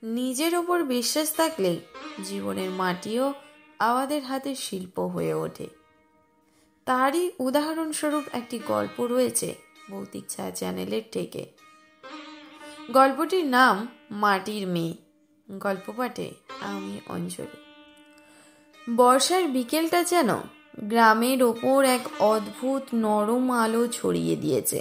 নিজের ওপর বিশ্বাস থাকলেই জীবনের মাটিও আমাদের হাতের শিল্প হয়ে ওঠে। তারই উদাহরণস্বরূপ একটি গল্প রয়েছে ভৌতিক ছায়া চ্যানেলের থেকে। গল্পটির নাম মাটির মেয়ে। গল্প পাঠে আমি অঞ্জলি। বর্ষার বিকেলটা যেন গ্রামের ওপর এক অদ্ভুত নরম আলো ছড়িয়ে দিয়েছে।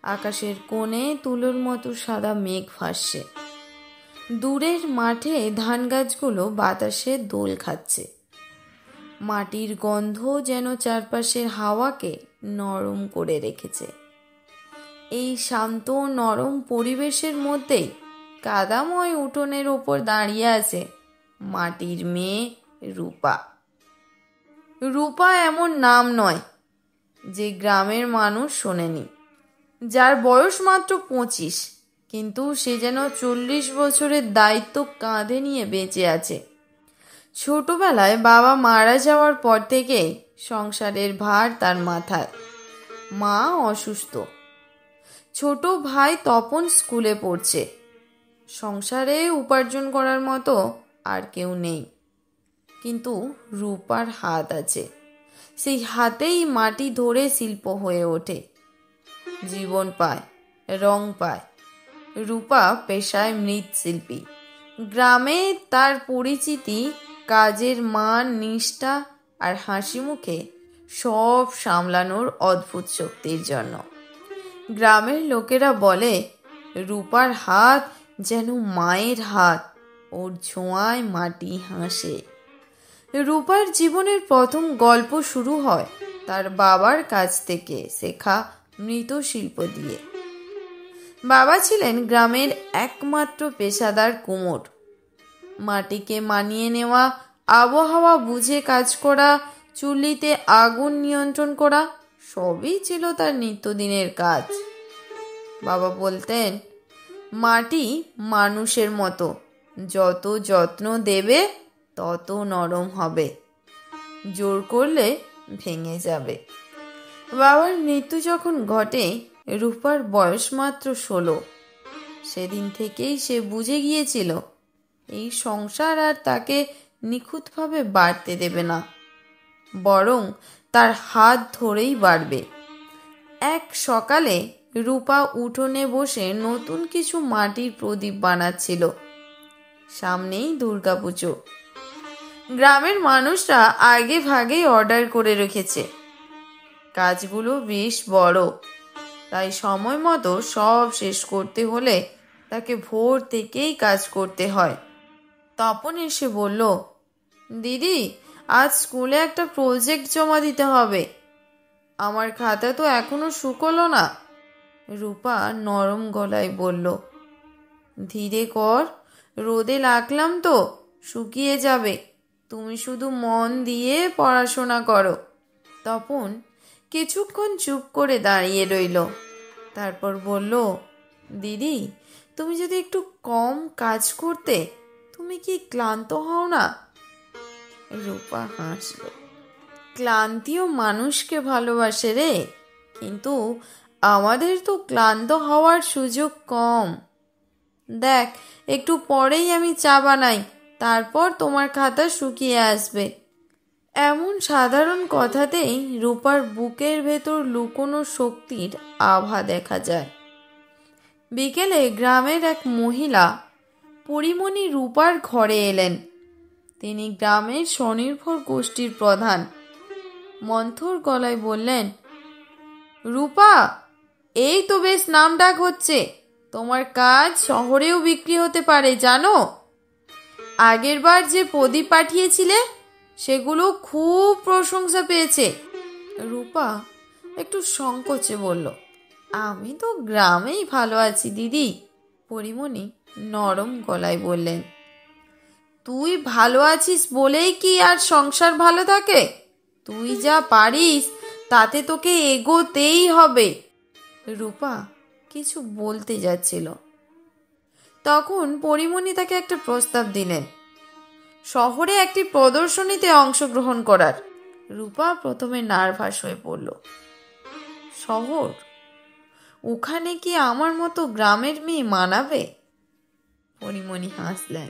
আকাশের কোণে তুলোর মতো সাদা মেঘ ভাসছে। দূরের মাঠে ধান গাছগুলো বাতাসে দোল খাচ্ছে। মাটির গন্ধ যেন চারপাশের হাওয়াকে নরম করে রেখেছে। এই শান্ত নরম পরিবেশের মধ্যেই কাদাময় উঠোনের ওপর দাঁড়িয়ে আছে মাটির মেয়ে রূপা। রূপা এমন নাম নয় যে গ্রামের মানুষ শোনেনি, যার বয়স মাত্র 25, কিন্তু সে যেন 40 বছরের দায়িত্ব কাঁধে নিয়ে বেঁচে আছে। ছোটবেলায় বাবা মারা যাওয়ার পর থেকেই সংসারের ভার তার মাথায়। মা অসুস্থ, ছোট ভাই তপন স্কুলে পড়ছে। সংসারে উপার্জন করার মতো আর কেউ নেই, কিন্তু রূপার হাত আছে। সেই হাতেই মাটি ধরে শিল্প হয়ে ওঠে, জীবন পায়, রং পায়। রূপা পেশায় মৃৎশিল্পী। গ্রামে তার পরিচিতি কাজের মান, নিষ্ঠা আর হাসি মুখে সব সামলানোর অদ্ভুত শক্তির জন্য। গ্রামের লোকেরা বলে রূপার হাত যেন মায়ের হাত, ওর ছোঁয়ায় মাটি হাসে। রূপার জীবনের প্রথম গল্প শুরু হয় তার বাবার কাছ থেকে শেখা মৃৎশিল্প দিয়ে। বাবা ছিলেন গ্রামের একমাত্র পেশাদার কুমোর। মাটিকে মানিয়ে নেওয়া, আবহাওয়া বুঝে কাজ করা, চুল্লিতে আগুন নিয়ন্ত্রণ করা সবই ছিল তার নিত্যদিনের কাজ। বাবা বলতেন, মাটি মানুষের মতো, যত যত্ন দেবে তত নরম হবে, জোর করলে ভেঙে যাবে। বাবার মৃত্যু যখন ঘটে রূপার বয়স মাত্র 16। সেদিন থেকেই সে বুঝে গিয়েছিল এই সংসার আর তাকে নিখুঁতভাবে বাড়তে দেবে না, বরং তার হাত ধরেই বাড়বে। এক সকালে রূপা উঠোনে বসে নতুন কিছু মাটির প্রদীপ বানাচ্ছিল। সামনেই দুর্গাপুজো। গ্রামের মানুষরা আগে ভাগেই অর্ডার করে রেখেছে। কাজগুলো বেশ বড়, তাই সময় মতো সব শেষ করতে হলে তাকে ভোর থেকেই কাজ করতে হয়। তপন এসে বলল, দিদি, আজ স্কুলে একটা প্রজেক্ট জমা দিতে হবে। আমার খাতা তো এখনো শুকোলো না। রূপা নরম গলায় বলল, ধীরে কর, রোদে রাখলাম তো, শুকিয়ে যাবে। তুমি শুধু মন দিয়ে পড়াশোনা করো। তপন কিছুক্ষণ চুপ করে দাঁড়িয়ে রইল, তারপর বলল, দিদি, তুমি যদি একটু কম কাজ করতে, তুমি কি ক্লান্ত হও না? রূপা হাসল। ক্লান্তিও মানুষকে ভালোবাসে রে, কিন্তু আমাদের তো ক্লান্ত হওয়ার সুযোগ কম। দেখ, একটু পরেই আমি চা বানাই, তারপর তোমার খাতা শুকিয়ে আসবে। এমন সাধারণ কথাতেই রূপার বুকের ভেতর লুকোনো শক্তির আভা দেখা যায়। বিকেলে গ্রামের এক মহিলা পরিমণি রূপার ঘরে এলেন। তিনি গ্রামের স্বনির্ভর গোষ্ঠীর প্রধান। মন্থর গলায় বললেন, রূপা, এই তো বেশ নামডাক হচ্ছে। তোমার কাজ শহরেও বিক্রি হতে পারে, জানো? আগেরবার যে প্রদীপ পাঠিয়েছিলে সেগুলো খুব প্রশংসা পেয়েছে। রূপা একটু সংকোচে বলল, আমি তো গ্রামেই ভালো আছি দিদি। পরিমণি নরম গলায় বললেন, তুই ভালো আছিস বলেই কি আর সংসার ভালো থাকে? তুই যা পারিস তাতে তোকে এগোতেই হবে। রূপা কিছু বলতে যাচ্ছিল, তখন পরিমণি তাকে একটা প্রস্তাব দিলেন, শহরে একটি প্রদর্শনীতে অংশগ্রহণ করার। রূপা প্রথমে নার্ভাস হয়ে পড়ল। শহর? ওখানে কি আমার মতো গ্রামের মেয়ে মানাবে? পরিমণি হাসলেন।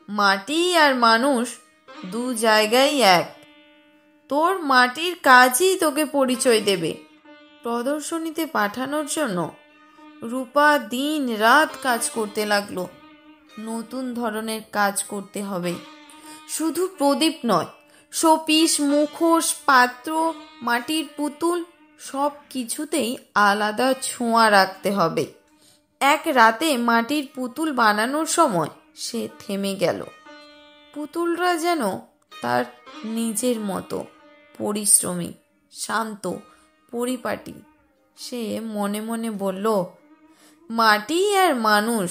মাটি আর মানুষ দু জায়গায় এক। তোর মাটির কাজই তোকে পরিচয় দেবে। প্রদর্শনীতে পাঠানোর জন্য রূপা দিন রাত কাজ করতে লাগলো। নতুন ধরনের কাজ করতে হবে। শুধু প্রদীপ নয়, শোপিস, মুখোশ, পাত্র, মাটির পুতুল সব কিছুতেই আলাদা ছোঁয়া রাখতে হবে। এক রাতে মাটির পুতুল বানানোর সময় সে থেমে গেল। পুতুলরা যেন তার নিজের মতো, পরিশ্রমী, শান্ত, পরিপাটি। সে মনে মনে বলল, মাটি আর মানুষ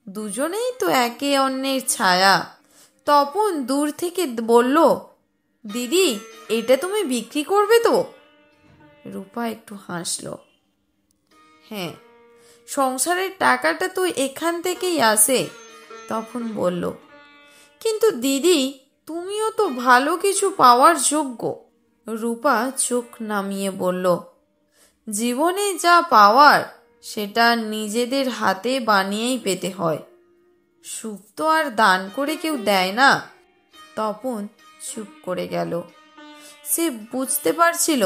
দুজনেই তো একে অন্যের ছায়া। তপন দূর থেকে বলল, দিদি, এটা তুমি বিক্রি করবে তো? রূপা একটু হাসল। হ্যাঁ, সংসারের টাকাটা তো এখান থেকেই আসে। তখন বলল, কিন্তু দিদি, তুমিও তো ভালো কিছু পাওয়ার যোগ্য। রূপা চোখ নামিয়ে বলল, জীবনে যা পাওয়ার সেটা নিজেদের হাতে বানিয়েই পেতে হয়। সুখ তো আর দান করে কেউ দেয় না। তপন চুপ করে গেল। সে বুঝতে পারছিল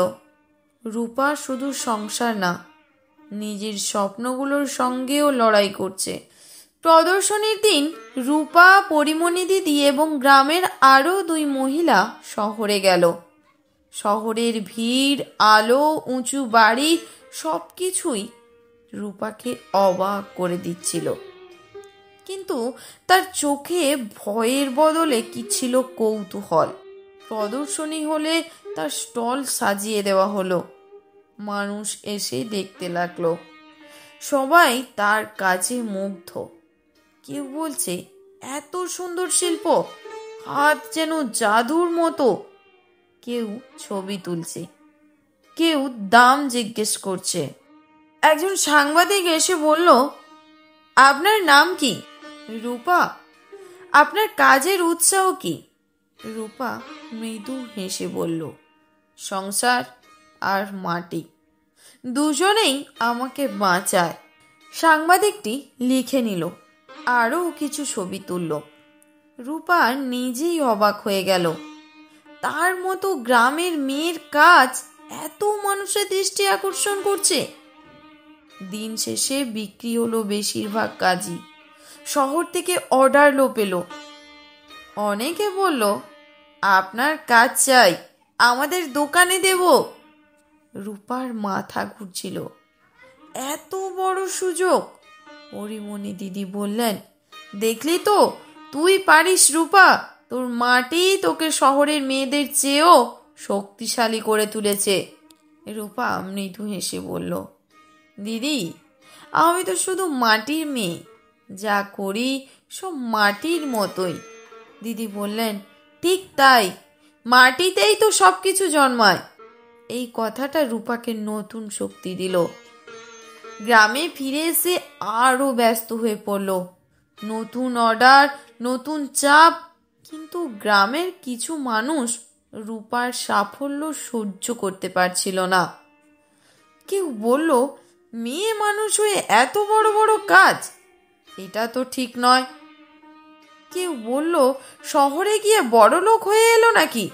রূপা শুধু সংসার না, নিজের স্বপ্নগুলোর সঙ্গেও লড়াই করছে। প্রদর্শনীর দিন রূপা, পরিমণি দিদি এবং গ্রামের আরও 2 মহিলা শহরে গেল। শহরের ভিড়, আলো, উঁচু বাড়ি সব কিছুই রূপাকে অবাক করে দিচ্ছিল। কিন্তু তার চোখে ভয়ের বদলে কি ছিল কৌতূহল। প্রদর্শনী হলে তার স্টল সাজিয়ে দেওয়া হলো। মানুষ এসে দেখতে লাগলো। সবাই তার কাজে মুগ্ধ। কেউ বলছে, এত সুন্দর শিল্প, হাত যেন জাদুর মতো। কেউ ছবি তুলছে, কেউ দাম জিজ্ঞেস করছে। একজন সাংবাদিক এসে বলল, আপনার নাম কি? রূপা। আপনার কাজের উৎসাহ কি? রূপা মৃদু হেসে বলল, সংসার আর মাটি দুজনেই আমাকে বাঁচায়। সাংবাদিকটি লিখে নিল, আরও কিছু ছবি তুলল। রূপা নিজেই অবাক হয়ে গেল। তার মতো গ্রামের মেয়ের কাজ এত মানুষের দৃষ্টি আকর্ষণ করছে। দিন শেষে বিক্রি হলো বেশিরভাগ কাজই। শহর থেকে অর্ডার পেল। অনেকে বলল, আপনার কাজ চাই, আমাদের দোকানে দেব। রূপার মাথা ঘুরছিল। এত বড় সুযোগ! পরিমণি দিদি বললেন, দেখলি তো, তুই পারিস রূপা। তোর মাটি তোকে শহরের মেয়েদের চেয়েও শক্তিশালী করে তুলেছে। রূপা মৃদু হেসে বলল, দিদি, আমি তো শুধু মাটির মেয়ে, যা করি সব মাটির মতোই। দিদি বললেন, ঠিক তাই, মাটিতেই তো সব কিছু জন্মায়। এই কথাটা রূপাকে নতুন শক্তি দিল। গ্রামে ফিরে এসে আরো ব্যস্ত হয়ে পড়ল। নতুন অর্ডার, নতুন চাপ। কিন্তু গ্রামের কিছু মানুষ রূপার সাফল্য সহ্য করতে পারছিল না। কেউ বলল, মেয়ে মানুষ হয়ে এত বড় বড় কাজ, এটা তো ঠিক নয়। কেউ বলল, শহরে গিয়ে বড় লোক হয়ে এলো নাকি?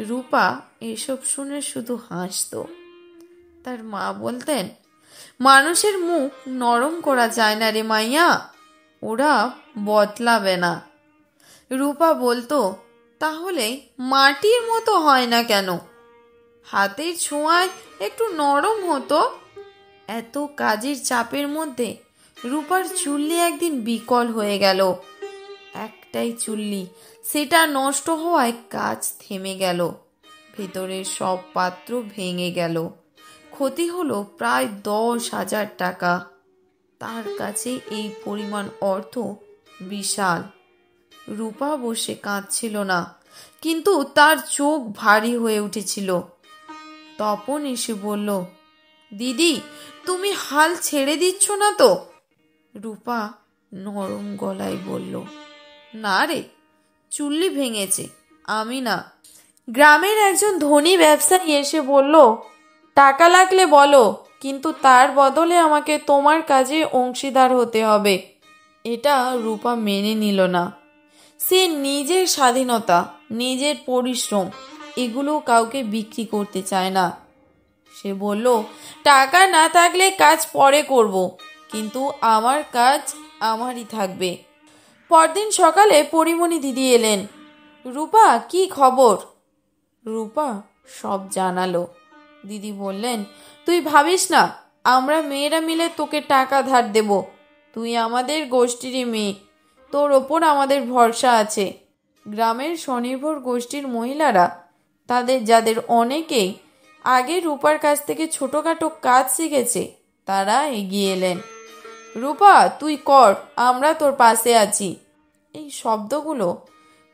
রূপা এসব শুনে শুধু হাসত। তার মা বলতেন, মানুষের মুখ নরম করা যায় না রে মাইয়া, ওরা বদলাবে না। রূপা বলতো, তাহলে মাটির মতো হয় না কেন? হাতের ছোঁয়ায় একটু নরম হতো। এত কাজের চাপের মধ্যে রূপার চুল্লি একদিন বিকল হয়ে গেল। একটাই চুল্লি, সেটা নষ্ট হওয়ায় কাজ থেমে গেল। ভেতরের সব পাত্র ভেঙে গেল। ক্ষতি হলো প্রায় 10,000 টাকা। তার কাছে এই পরিমাণ অর্থ বিশাল। রূপা বসে কাঁদছিল না, কিন্তু তার চোখ ভারী হয়ে উঠেছিল। তপন এসে বলল, দিদি, তুমি হাল ছেড়ে দিচ্ছ না তো? রূপা নরম গলায় বলল, না রে, চুল্লি ভেঙেছে, আমি না। গ্রামের একজন ধনী ব্যবসায়ী এসে বলল, টাকা লাগলে বলো, কিন্তু তার বদলে আমাকে তোমার কাজে অংশীদার হতে হবে। এটা রূপা মেনে নিল না। সে নিজের স্বাধীনতা, নিজের পরিশ্রম এগুলো কাউকে বিক্রি করতে চায় না। সে বলল, টাকা না থাকলে কাজ পরে করব, কিন্তু আমার কাজ আমারই থাকবে। পরদিন সকালে পরিমণি দিদি এলেন। রূপা, কি খবর? রূপা সব জানালো। দিদি বললেন, তুই ভাবিস না, আমরা মেয়েরা মিলে তোকে টাকা ধার দেব। তুই আমাদের গোষ্ঠীরই মেয়ে, তোর ওপর আমাদের ভরসা আছে। গ্রামের স্বনির্ভর গোষ্ঠীর মহিলারা, যাদের অনেকেই আগে রূপার কাছ থেকে ছোটোখাটো কাজ শিখেছে, তারা এগিয়ে এলেন। রূপা, তুই কর, আমরা তোর পাশে আছি। এই শব্দগুলো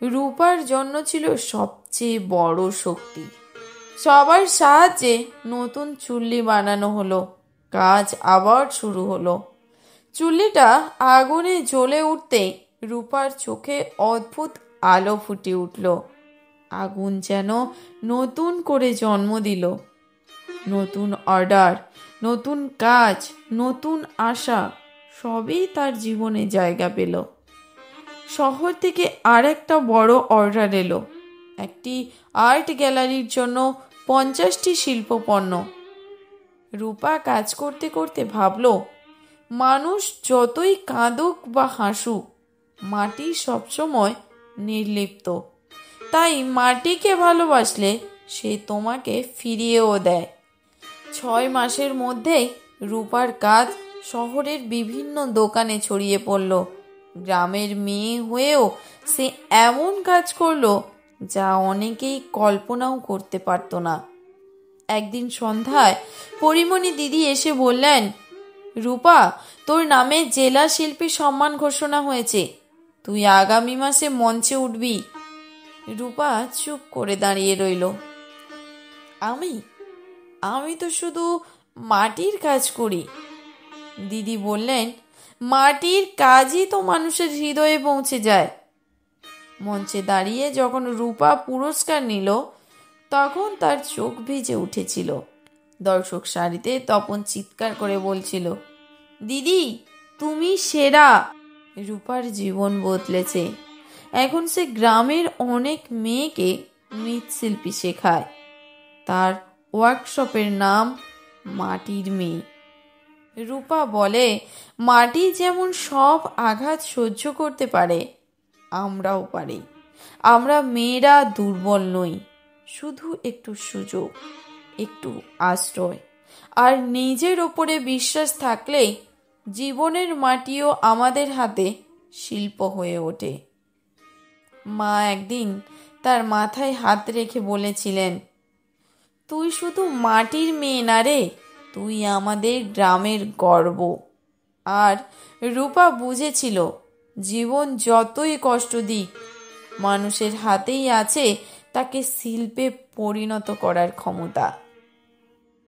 রূপার জন্য ছিল সবচেয়ে বড় শক্তি। সবার সাহায্যে নতুন চুল্লি বানানো হলো। কাজ আবার শুরু হলো। চুল্লিটা আগুনে জ্বলে উঠতেই রূপার চোখে অদ্ভুত আলো ফুটে উঠল। আগুন যেন নতুন করে জন্ম দিল। নতুন অর্ডার, নতুন কাজ, নতুন আশা সবই তার জীবনে জায়গা পেল। শহর থেকে আর একটা বড় অর্ডার এলো, একটি আর্ট গ্যালারির জন্য 50টি শিল্পপণ্য। রূপা কাজ করতে করতে ভাবল, মানুষ যতই কাঁদুক বা হাসুক, মাটি সবসময় নির্লিপ্ত। তাই মাটিকে ভালোবাসলে সে তোমাকে ফিরিয়েও দেয়। 6 মাসের মধ্যেই রূপার কাজ শহরের বিভিন্ন দোকানে ছড়িয়ে পড়ল। গ্রামের মেয়ে হয়েও সে এমন কাজ করলো যা অনেকেই কল্পনাও করতে পারত না। একদিন সন্ধ্যায় পরিমণি দিদি এসে বললেন, রূপা, তোর নামে জেলা শিল্পী সম্মান ঘোষণা হয়েছে, তুই আগামী মাসে মঞ্চে উঠবি। রূপা চুপ করে দাঁড়িয়ে রইল। আমি তো শুধু মাটির কাজ করি। দিদি বললেন, মাটির কাজই তো মানুষের হৃদয়ে পৌঁছে যায়। মঞ্চে দাঁড়িয়ে যখন রূপা পুরস্কার নিল, তখন তার চোখ ভিজে উঠেছিল। দর্শক সারিতে তপন চিৎকার করে বলছিল, দিদি, তুমি সেরা। রূপার জীবন বদলেছে। এখন সে গ্রামের অনেক মেয়েকে মৃৎশিল্পী শেখায়। তার ওয়ার্কশপের নাম মাটির মেয়ে। রূপা বলে, মাটি যেমন সব আঘাত সহ্য করতে পারে, আমরাও পারি। আমরা মেয়েরা দুর্বল নই, শুধু একটু সুযোগ, একটু আশ্রয় আর নিজের ওপরে বিশ্বাস থাকলেই জীবনের মাটিও আমাদের হাতে শিল্প হয়ে ওঠে। মা একদিন তার মাথায় হাত রেখে বলেছিলেন, তুই শুধু মাটির মেয়ে না রে, তুই আমাদের গ্রামের গর্ব। আর রূপা বুঝেছিল, জীবন যতই কষ্ট দিক, মানুষের হাতেই আছে তাকে শিল্পে পরিণত করার ক্ষমতা।